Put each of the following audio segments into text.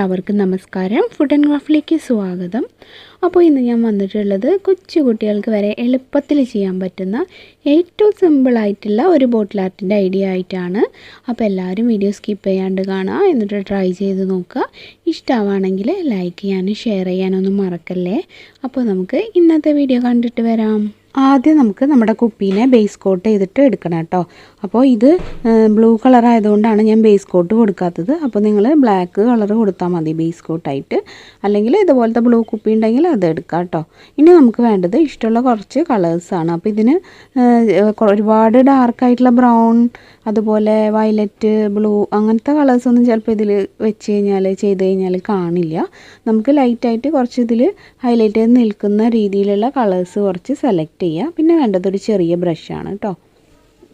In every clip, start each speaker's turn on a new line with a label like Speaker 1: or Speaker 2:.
Speaker 1: എല്ലാവർക്കും നമസ്കാരം. Food and ക്രാഫ്റ്റിലേക്ക് സ്വാഗതം. അപ്പോൾ ഇന്ന് ഞാൻ വന്നിട്ടുള്ളത് കൊച്ചു കുട്ടികൾക്ക് വരെ എളുപ്പത്തിൽ ചെയ്യാൻ പറ്റുന്ന ഏറ്റവും സിമ്പിളായിട്ടുള്ള ഒരു ബോട്ടിൽ ആർട്ടിൻ്റെ ഐഡിയ ആയിട്ടാണ്. അപ്പോൾ എല്ലാവരും വീഡിയോ സ്കിപ്പ് ചെയ്യാണ്ട് കാണുക, എന്നിട്ട് ട്രൈ ചെയ്ത് നോക്കുക. ഇഷ്ടമാണെങ്കിൽ ലൈക്ക് ചെയ്യാനും ഷെയർ ചെയ്യാനൊന്നും മറക്കല്ലേ. അപ്പോൾ നമുക്ക് ഇന്നത്തെ വീഡിയോ കണ്ടിട്ട് വരാം. ആദ്യം നമുക്ക് നമ്മുടെ കുപ്പീനെ ബേസ് കോട്ട് ചെയ്തിട്ട് എടുക്കണം കേട്ടോ. അപ്പോൾ ഇത് ബ്ലൂ കളർ ആയതുകൊണ്ടാണ് ഞാൻ ബേസ് കോട്ട് കൊടുക്കാത്തത്. അപ്പോൾ നിങ്ങൾ ബ്ലാക്ക് കളർ കൊടുത്താൽ മതി ബേസ് കോട്ടായിട്ട്, അല്ലെങ്കിൽ ഇതുപോലത്തെ ബ്ലൂ കുപ്പി ഉണ്ടെങ്കിൽ അത് എടുക്കാം കേട്ടോ. ഇനി നമുക്ക് വേണ്ടത് ഇഷ്ടമുള്ള കുറച്ച് കളേഴ്സാണ്. അപ്പോൾ ഇതിന് ഒരുപാട് ഡാർക്കായിട്ടുള്ള ബ്രൗൺ, അതുപോലെ വയലറ്റ്, ബ്ലൂ അങ്ങനത്തെ കളേഴ്സൊന്നും ചിലപ്പോൾ ഇതിൽ ചെയ്ത് കഴിഞ്ഞാൽ കാണില്ല. നമുക്ക് ലൈറ്റായിട്ട് കുറച്ച് ഇതിൽ ഹൈലൈറ്റ് ചെയ്ത് നിൽക്കുന്ന രീതിയിലുള്ള കളേഴ്സ് കുറച്ച് സെലക്ട് ചെയ്യുക. പിന്നെ വേണ്ടത് ഒരു ചെറിയ ബ്രഷാണ് കേട്ടോ.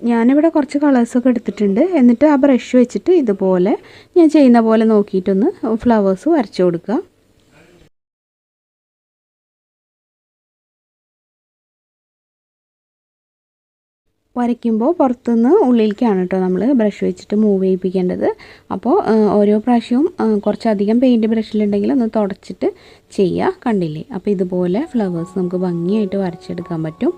Speaker 1: ഞാനിവിടെ കുറച്ച് കളേഴ്സൊക്കെ എടുത്തിട്ടുണ്ട്. എന്നിട്ട് ആ ബ്രഷ് വെച്ചിട്ട് ഇതുപോലെ ഞാൻ ചെയ്യുന്ന പോലെ നോക്കിയിട്ടൊന്ന് ഫ്ലവേഴ്സ് വരച്ചു കൊടുക്കുക. വരയ്ക്കുമ്പോൾ പുറത്തുനിന്ന് ഉള്ളിലേക്കാണ് കേട്ടോ നമ്മൾ ബ്രഷ് വെച്ചിട്ട് മൂവ് ചെയ്യിപ്പിക്കേണ്ടത്. അപ്പോൾ ഓരോ പ്രാവശ്യവും കുറച്ചധികം പെയിൻറ്റ് ബ്രഷിലുണ്ടെങ്കിൽ ഒന്ന് തുടച്ചിട്ട് ചെയ്യുക. കണ്ടില്ലേ? അപ്പോൾ ഇതുപോലെ ഫ്ലവേഴ്സ് നമുക്ക് ഭംഗിയായിട്ട് വരച്ചെടുക്കാൻ പറ്റും.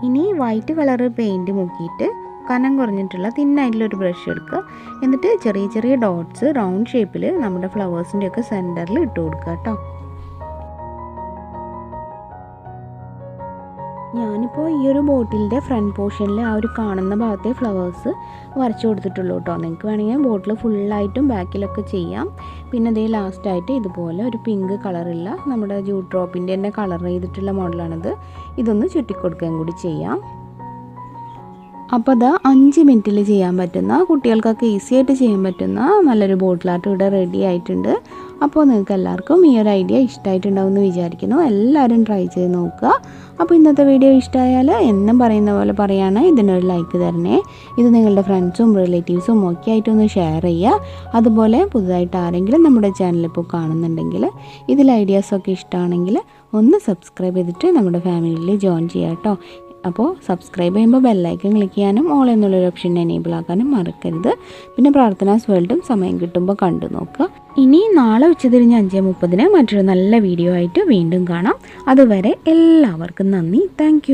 Speaker 1: ഇനി വൈറ്റ് കളർ പെയിൻറ്റ് മുക്കിയിട്ട് കനം കുറഞ്ഞിട്ടുള്ള തിന്നായിട്ടുള്ളൊരു ബ്രഷ് എടുക്കുക. എന്നിട്ട് ചെറിയ ചെറിയ ഡോട്ട്സ് റൗണ്ട് ഷേപ്പിൽ നമ്മുടെ ഫ്ലവേഴ്സിൻ്റെയൊക്കെ സെൻറ്ററിൽ ഇട്ട് കൊടുക്കുക കേട്ടോ. ഞാനിപ്പോൾ ഈ ഒരു ബോട്ടിലിൻ്റെ ഫ്രണ്ട് പോർഷനിൽ ആ ഒരു കാണുന്ന ഭാഗത്തെ ഫ്ലവേഴ്സ് വരച്ചു കൊടുത്തിട്ടുള്ളൂ കേട്ടോ. നിങ്ങൾക്ക് വേണമെങ്കിൽ ബോട്ടിൽ ഫുള്ളായിട്ടും ബാക്കിലൊക്കെ ചെയ്യാം. പിന്നെ അതേ ലാസ്റ്റായിട്ട് ഇതുപോലെ ഒരു പിങ്ക് കളറുള്ള നമ്മുടെ ജൂട്ട് ഡ്രോപ്പിൻ്റെ തന്നെ കളർ ചെയ്തിട്ടുള്ള മോഡലാണിത്. ഇതൊന്ന് ചുറ്റിക്കൊടുക്കുകയും കൂടി ചെയ്യാം. അപ്പോൾ അത് 5 മിനിറ്റിൽ ചെയ്യാൻ പറ്റുന്ന, കുട്ടികൾക്കൊക്കെ ഈസി ആയിട്ട് ചെയ്യാൻ പറ്റുന്ന നല്ലൊരു ബോട്ടിൽ ആർട്ട് ഇവിടെ റെഡി ആയിട്ടുണ്ട്. അപ്പോൾ നിങ്ങൾക്ക് എല്ലാവർക്കും ഈ ഒരു ഐഡിയ ഇഷ്ടമായിട്ടുണ്ടാവും എന്ന് വിചാരിക്കുന്നു. എല്ലാവരും ട്രൈ ചെയ്ത് നോക്കുക. അപ്പോൾ ഇന്നത്തെ വീഡിയോ ഇഷ്ടമായാൽ എന്നും പറയുന്ന പോലെ പറയുകയാണ്, ഇതിനൊരു ലൈക്ക് തരണേ. ഇത് നിങ്ങളുടെ ഫ്രണ്ട്സും റിലേറ്റീവ്സും ഒക്കെ ആയിട്ടൊന്ന് ഷെയർ ചെയ്യുക. അതുപോലെ പുതുതായിട്ട് ആരെങ്കിലും നമ്മുടെ ചാനൽ ഇപ്പോൾ കാണുന്നുണ്ടെങ്കിൽ ഇതിൽ ഐഡിയാസൊക്കെ ഇഷ്ടമാണെങ്കിൽ ഒന്ന് സബ്സ്ക്രൈബ് ചെയ്തിട്ട് നമ്മുടെ ഫാമിലിയിൽ ജോയിൻ ചെയ്യുക കേട്ടോ. അപ്പോൾ സബ്സ്ക്രൈബ് ചെയ്യുമ്പോൾ ബെല്ലൈക്കൺ ക്ലിക്ക് ചെയ്യാനും ഓൾ എന്നുള്ളൊരു ഓപ്ഷൻ എനേബിൾ ആക്കാനും മറക്കരുത്. പിന്നെ പ്രാർത്ഥനാസ് വേൾഡും സമയം കിട്ടുമ്പോൾ കണ്ടു നോക്കുക. ഇനി നാളെ ഉച്ചതിരിഞ്ഞ് 5:30 മറ്റൊരു നല്ല വീഡിയോ ആയിട്ട് വീണ്ടും കാണാം. അതുവരെ എല്ലാവർക്കും നന്ദി. താങ്ക്